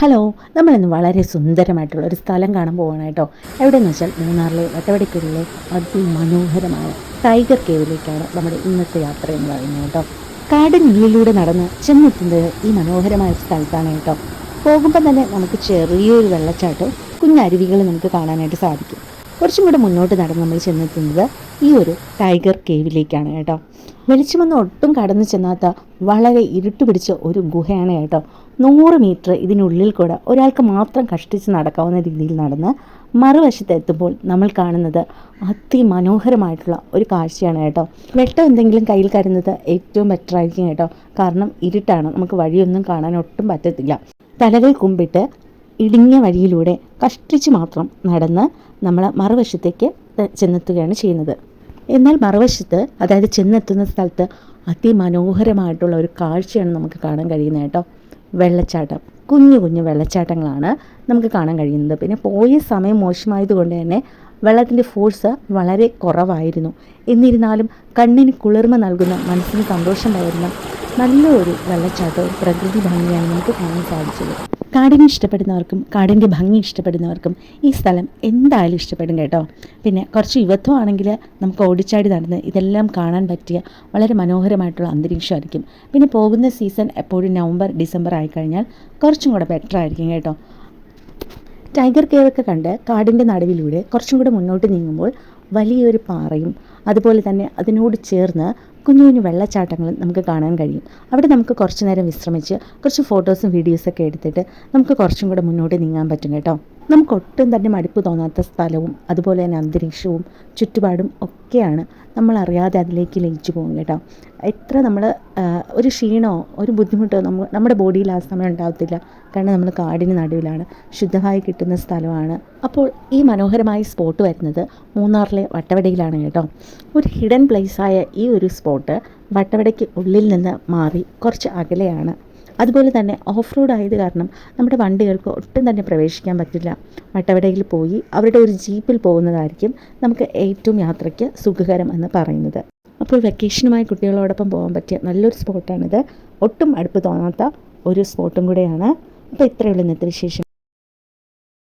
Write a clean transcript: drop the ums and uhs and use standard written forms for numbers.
Hello, നമ്മളിന്ന് വളരെ സുന്ദരമായിട്ടുള്ള ഒരു സ്ഥലം കാണാൻ പോവാണ് കേട്ടോ. എവിടെയെന്ന് വെച്ചാൽ മൂന്നാറിലെ വട്ടവടയ്ക്കുള്ളിലെ അതിമനോഹരമായ ടൈഗർ കേവിലേക്കാണ് നമ്മുടെ ഇന്നത്തെ യാത്ര എന്ന് പറയുന്നത് കേട്ടോ. കാടിനുള്ളിലൂടെ നടന്ന് ചെന്നെത്തുന്നത് ഈ മനോഹരമായ സ്ഥലത്താണ് കേട്ടോ. പോകുമ്പോൾ തന്നെ നമുക്ക് ചെറിയൊരു വെള്ളച്ചാട്ടവും കുഞ്ഞരുവികൾ നമുക്ക് കാണാനായിട്ട് സാധിക്കും. കുറച്ചും കൂടെ മുന്നോട്ട് നടന്ന് നമ്മൾ ചെന്നെത്തുന്നത് ഈ ഒരു ടൈഗർ കേവിലേക്കാണ് കേട്ടോ. വെളിച്ചമൊന്നും ഒട്ടും കടന്നു ചെന്നാത്ത വളരെ ഇരുട്ട് പിടിച്ച ഒരു ഗുഹയാണ് കേട്ടോ. 100 മീറ്റർ ഇതിനുള്ളിൽ കൂടെ ഒരാൾക്ക് മാത്രം കഷ്ടിച്ച് നടക്കാവുന്ന രീതിയിൽ നടന്ന് മറുവശത്ത് എത്തുമ്പോൾ നമ്മൾ കാണുന്നത് അതിമനോഹരമായിട്ടുള്ള ഒരു കാഴ്ചയാണ് കേട്ടോ. വെട്ടം എന്തെങ്കിലും കയ്യിൽ കരുതുന്നത് ഏറ്റവും ബെറ്റർ ആയിരിക്കും കേട്ടോ. കാരണം ഇരുട്ടാണ്, നമുക്ക് വഴിയൊന്നും കാണാൻ ഒട്ടും പറ്റത്തില്ല. തലകൾ കുമ്പിട്ട് ഇടുങ്ങിയ വഴിയിലൂടെ കഷ്ടിച്ച് മാത്രം നടന്ന് നമ്മൾ മറുവശത്തേക്ക് ചെന്നെത്തുകയാണ് ചെയ്യുന്നത്. എന്നാൽ മറുവശത്ത്, അതായത് ചെന്നെത്തുന്ന സ്ഥലത്ത് അതിമനോഹരമായിട്ടുള്ള ഒരു കാഴ്ചയാണ് നമുക്ക് കാണാൻ കഴിയുന്നത് കേട്ടോ. വെള്ളച്ചാട്ടം, കുഞ്ഞു കുഞ്ഞു വെള്ളച്ചാട്ടങ്ങളാണ് നമുക്ക് കാണാൻ കഴിയുന്നത്. പിന്നെ പോയ സമയം മോശമായതുകൊണ്ട് തന്നെ വെള്ളത്തിൻ്റെ ഫോഴ്സ് വളരെ കുറവായിരുന്നു. എന്നിരുന്നാലും കണ്ണിന് കുളിർമ നൽകുന്ന, മനസ്സിന് സന്തോഷം പകരുന്ന നല്ലൊരു വെള്ളച്ചാട്ടവും പ്രകൃതി ഭംഗിയാണ് നമുക്ക് കാണാൻ സാധിച്ചത്. കാടിനെ ഇഷ്ടപ്പെടുന്നവർക്കും കാടിൻ്റെ ഭംഗി ഇഷ്ടപ്പെടുന്നവർക്കും ഈ സ്ഥലം എന്തായാലും ഇഷ്ടപ്പെടും കേട്ടോ. പിന്നെ കുറച്ച് യുവത്വമാണെങ്കിൽ നമുക്ക് ഓടിച്ചാടി നടന്ന് ഇതെല്ലാം കാണാൻ പറ്റിയ വളരെ മനോഹരമായിട്ടുള്ള അന്തരീക്ഷമായിരിക്കും. പിന്നെ പോകുന്ന സീസൺ എപ്പോഴും നവംബർ ഡിസംബർ ആയിക്കഴിഞ്ഞാൽ കുറച്ചും കൂടെ ബെറ്റർ ആയിരിക്കും കേട്ടോ. ടൈഗർ കേവൊക്കെ കണ്ട് കാടിൻ്റെ നടുവിലൂടെ കുറച്ചും കൂടെ മുന്നോട്ട് നീങ്ങുമ്പോൾ വലിയൊരു പാറയും അതുപോലെ തന്നെ അതിനോട് ചേർന്ന് കുഞ്ഞു കുഞ്ഞു വെള്ളച്ചാട്ടങ്ങളും നമുക്ക് കാണാൻ കഴിയും. അവിടെ നമുക്ക് കുറച്ച് നേരം വിശ്രമിച്ച് കുറച്ച് ഫോട്ടോസും വീഡിയോസൊക്കെ എടുത്തിട്ട് നമുക്ക് കുറച്ചും കൂടെ മുന്നോട്ട് നീങ്ങാൻ പറ്റും കേട്ടോ. നമുക്ക് ഒട്ടും തന്നെ മടുപ്പ് തോന്നാത്ത സ്ഥലവും അതുപോലെ തന്നെ അന്തരീക്ഷവും ചുറ്റുപാടും ഒക്കെയാണ്. നമ്മളറിയാതെ അതിലേക്ക് ലയിച്ചു പോകും കേട്ടോ. എത്ര നമ്മൾ ഒരു ക്ഷീണമോ ഒരു ബുദ്ധിമുട്ടോ നമ്മുടെ ബോഡിയിൽ ആ സമയം ഉണ്ടാകത്തില്ല. കാരണം നമ്മൾ കാടിന് നടുവിലാണ്, ശുദ്ധമായി കിട്ടുന്ന സ്ഥലമാണ്. അപ്പോൾ ഈ മനോഹരമായ സ്പോട്ട് വരുന്നത് മൂന്നാറിലെ വട്ടവടയിലാണ് കേട്ടോ. ഒരു ഹിഡൻ പ്ലേസായ ഈ ഒരു സ്പോട്ട് വട്ടവടയ്ക്ക് ഉള്ളിൽ നിന്ന് മാറി കുറച്ച് അകലെയാണ്. അതുപോലെ തന്നെ ഓഫ് റോഡ് ആയത് കാരണം നമ്മുടെ വണ്ടികൾക്ക് ഒട്ടും തന്നെ പ്രവേശിക്കാൻ പറ്റില്ല. വട്ടവടയിൽ പോയി അവരുടെ ഒരു ജീപ്പിൽ പോകുന്നതായിരിക്കും നമുക്ക് ഏറ്റവും യാത്രയ്ക്ക് സുഖകരം എന്ന് പറയുന്നത്. അപ്പോൾ വെക്കേഷനുമായി കുട്ടികളോടൊപ്പം പോകാൻ പറ്റിയ നല്ലൊരു സ്പോട്ടാണിത്. ഒട്ടും അടുപ്പ് തോന്നാത്ത ഒരു സ്പോട്ടും കൂടെയാണ്. അപ്പോൾ ഇത്രയുള്ള ഇന്നത്തെ വിശേഷം.